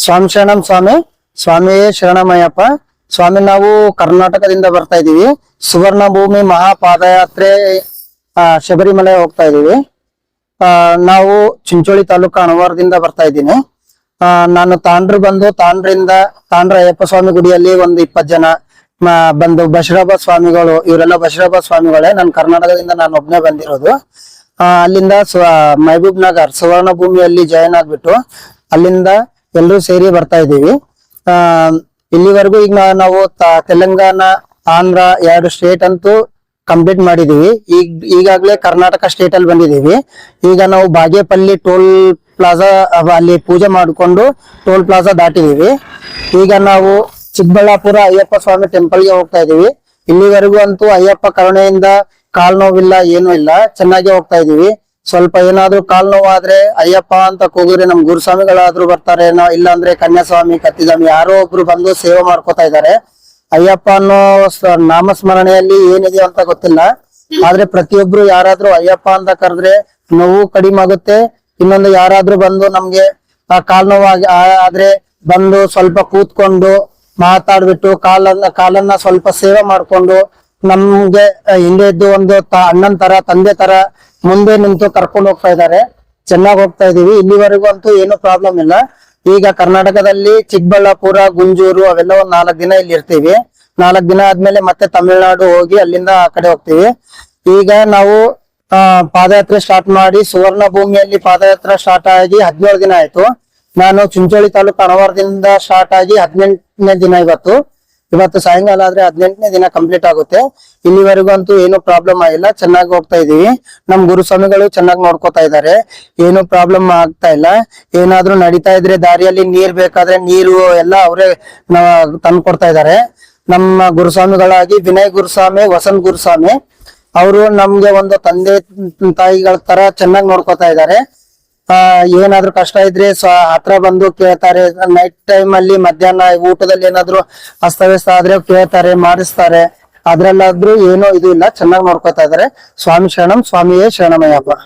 ಸ್ವಾಮಿ ಶರಣಂ ಸ್ವಾಮಿ. ಸ್ವಾಮಿಯೇ ಶರಣಮಯ್ಯಪ್ಪ. ಸ್ವಾಮಿ, ನಾವು ಕರ್ನಾಟಕದಿಂದ ಬರ್ತಾ ಇದೀವಿ. ಸುವರ್ಣ ಭೂಮಿ ಮಹಾಪಾದಯಾತ್ರೆ ಶಬರಿಮಲೆ ಹೋಗ್ತಾ ಇದೀವಿ. ನಾವು ಚಿಂಚೋಳಿ ತಾಲೂಕು ಅಣವಾರದಿಂದ ಬರ್ತಾ ಇದ್ದೀನಿ. ನಾನು ತಾಂಡ್ರ ಅಯ್ಯಪ್ಪ ಸ್ವಾಮಿ ಗುಡಿಯಲ್ಲಿ ಒಂದು 20 ಜನ ಬಂದು ಬಶೀರಾಬಾದ್ ಸ್ವಾಮಿಗಳು, ಇವರೆಲ್ಲ ಬಶೀರಾಬಾದ್ ಸ್ವಾಮಿಗಳೇ. ನಾನು ಕರ್ನಾಟಕದಿಂದ ನಾನು ಒಬ್ನೇ ಬಂದಿರೋದು. ಅಲ್ಲಿಂದ ಮಹಬೂಬ್ ನಗರ್ ಸುವರ್ಣ ಭೂಮಿಯಲ್ಲಿ ಜಾಯಿನ್ ಆಗ್ಬಿಟ್ಟು ಅಲ್ಲಿಂದ ಎಲ್ಲರೂ ಸೇರಿ ಬರ್ತಾ ಇದೀವಿ. ಇಲ್ಲಿವರೆಗೂ ಈಗ ನಾವು ತೆಲಂಗಾಣ, ಆಂಧ್ರ 2 ಸ್ಟೇಟ್ ಅಂತೂ ಕಂಪ್ಲೀಟ್ ಮಾಡಿದೀವಿ. ಈಗಾಗ್ಲೇ ಕರ್ನಾಟಕ ಸ್ಟೇಟ್ ಅಲ್ಲಿ ಬಂದಿದೀವಿ. ಈಗ ನಾವು ಬಾಗೇಪಲ್ಲಿ ಟೋಲ್ ಪ್ಲಾಜಾ ಅಲ್ಲಿ ಪೂಜೆ ಮಾಡಿಕೊಂಡು ಟೋಲ್ ಪ್ಲಾಜಾ ದಾಟಿದೀವಿ. ಈಗ ನಾವು ಚಿಕ್ಕಬಳ್ಳಾಪುರ ಅಯ್ಯಪ್ಪ ಸ್ವಾಮಿ ಟೆಂಪಲ್ಗೆ ಹೋಗ್ತಾ ಇದೀವಿ. ಇಲ್ಲಿವರೆಗೂ ಅಂತೂ ಅಯ್ಯಪ್ಪ ಕರುಣೆಯಿಂದ ಕಾಲ್ ನೋವಿಲ್ಲ, ಏನೂ ಇಲ್ಲ, ಚೆನ್ನಾಗಿ ಹೋಗ್ತಾ ಇದೀವಿ. ಸ್ವಲ್ಪ ಏನಾದ್ರೂ ಕಾಲ್ ನೋವಾದ್ರೆ ಅಯ್ಯಪ್ಪ ಅಂತ ಕೂಗಿದ್ರೆ ನಮ್ ಗುರುಸ್ವಾಮಿಗಳಾದ್ರೂ ಬರ್ತಾರೆ, ಇಲ್ಲ ಅಂದ್ರೆ ಕನ್ಯಾಸ್ವಾಮಿ, ಕತ್ತಿಸ್ವಾಮಿ ಯಾರೋ ಒಬ್ರು ಬಂದು ಸೇವೆ ಮಾಡ್ಕೋತಾ ಇದ್ದಾರೆ. ಅಯ್ಯಪ್ಪ ಅನ್ನೋ ನಾಮಸ್ಮರಣೆಯಲ್ಲಿ ಏನಿದೆ ಅಂತ ಗೊತ್ತಿಲ್ಲ. ಆದ್ರೆ ಪ್ರತಿಯೊಬ್ರು ಯಾರಾದ್ರೂ ಅಯ್ಯಪ್ಪ ಅಂತ ಕರೆದ್ರೆ ನೋವು ಕಡಿಮೆ ಆಗುತ್ತೆ. ಇನ್ನೊಂದು ಯಾರಾದ್ರೂ ಬಂದು ನಮ್ಗೆ ಕಾಲ್ ನೋವಾಗಿ ಆದ್ರೆ ಬಂದು ಸ್ವಲ್ಪ ಕೂತ್ಕೊಂಡು ಮಾತಾಡ್ಬಿಟ್ಟು ಕಾಲನ್ನ ಸ್ವಲ್ಪ ಸೇವೆ ಮಾಡ್ಕೊಂಡು ನಮ್ಗೆ ಹಿಂದೆ ಇದ್ದು ಒಂದು ಅಣ್ಣನ್ ತರ, ತಂದೆ ತರ ಮುಂದೆ ನಿಂತು ಕರ್ಕೊಂಡು ಹೋಗ್ತಾ ಇದ್ದಾರೆ. ಚೆನ್ನಾಗಿ ಹೋಗ್ತಾ ಇದೀವಿ. ಇಲ್ಲಿವರೆಗೂ ಅಂತೂ ಏನು ಪ್ರಾಬ್ಲಮ್ ಇಲ್ಲ. ಈಗ ಕರ್ನಾಟಕದಲ್ಲಿ ಚಿಕ್ಕಬಳ್ಳಾಪುರ, ಗುಂಜೂರು ಅವೆಲ್ಲ ಒಂದ್ 4 ದಿನ ಇಲ್ಲಿ ಇರ್ತೀವಿ. 4 ದಿನ ಆದ್ಮೇಲೆ ಮತ್ತೆ ತಮಿಳ್ನಾಡು ಹೋಗಿ ಅಲ್ಲಿಂದ ಆ ಕಡೆ ಹೋಗ್ತೀವಿ. ಈಗ ನಾವು ಪಾದಯಾತ್ರೆ ಸ್ಟಾರ್ಟ್ ಮಾಡಿ ಸುವರ್ಣ ಭೂಮಿಯಲ್ಲಿ ಪಾದಯಾತ್ರೆ ಸ್ಟಾರ್ಟ್ ಆಗಿ 17 ದಿನ ಆಯ್ತು. ನಾನು ಚಿಂಚೋಳಿ ತಾಲೂಕು ಅಣವಾರದಿಂದ ಸ್ಟಾರ್ಟ್ ಆಗಿ 18ನೇ ದಿನ ಇವತ್ತು ಸಾಯಂಕಾಲ ಆದ್ರೆ 18ನೇ ದಿನ ಕಂಪ್ಲೀಟ್ ಆಗುತ್ತೆ. ಇಲ್ಲಿವರೆಗೂ ಅಂತೂ ಏನು ಪ್ರಾಬ್ಲಮ್ ಆಗಿಲ್ಲ, ಚೆನ್ನಾಗಿ ಹೋಗ್ತಾ ಇದೀವಿ. ನಮ್ ಗುರುಸ್ವಾಮಿಗಳು ಚೆನ್ನಾಗಿ ನೋಡ್ಕೋತಾ ಇದ್ದಾರೆ, ಏನು ಪ್ರಾಬ್ಲಮ್ ಆಗ್ತಾ ಇಲ್ಲ. ಏನಾದ್ರೂ ನಡೀತಾ ಇದ್ರೆ ದಾರಿಯಲ್ಲಿ ನೀರ್ ಬೇಕಾದ್ರೆ ನೀರು ಎಲ್ಲ ಅವರೇ ತಂದು ಕೊಡ್ತಾ ಇದ್ದಾರೆ. ನಮ್ಮ ಗುರುಸ್ವಾಮಿಗಳಾಗಿ ವಿನಯ್ ಗುರುಸ್ವಾಮಿ, ವಸಂತ್ ಗುರುಸ್ವಾಮಿ ಅವರು ನಮ್ಗೆ ಒಂದು ತಂದೆ ತಾಯಿಗಳ ತರ ಚೆನ್ನಾಗಿ ನೋಡ್ಕೋತಾ ಇದ್ದಾರೆ. ಏನಾದ್ರೂ ಕಷ್ಟ ಇದ್ರೆ ಹತ್ರ ಬಂದು ಕೇಳ್ತಾರೆ. ನೈಟ್ ಟೈಮ್ ಅಲ್ಲಿ ಮಧ್ಯಾಹ್ನ ಊಟದಲ್ಲಿ ಏನಾದ್ರು ಅಸ್ತವ್ಯಸ್ತ ಆದ್ರೆ ಕೇಳ್ತಾರೆ, ಮಾಡಿಸ್ತಾರೆ. ಅದ್ರಲ್ಲಾದ್ರೂ ಏನೋ ಇದು ಇಲ್ಲ, ಚೆನ್ನಾಗಿ ನೋಡ್ಕೋತಾ ಇದಾರೆ. ಸ್ವಾಮಿ ಶರಣಂ, ಸ್ವಾಮಿಯೇ ಶರಣಮಯ್ಯಪ್ಪ.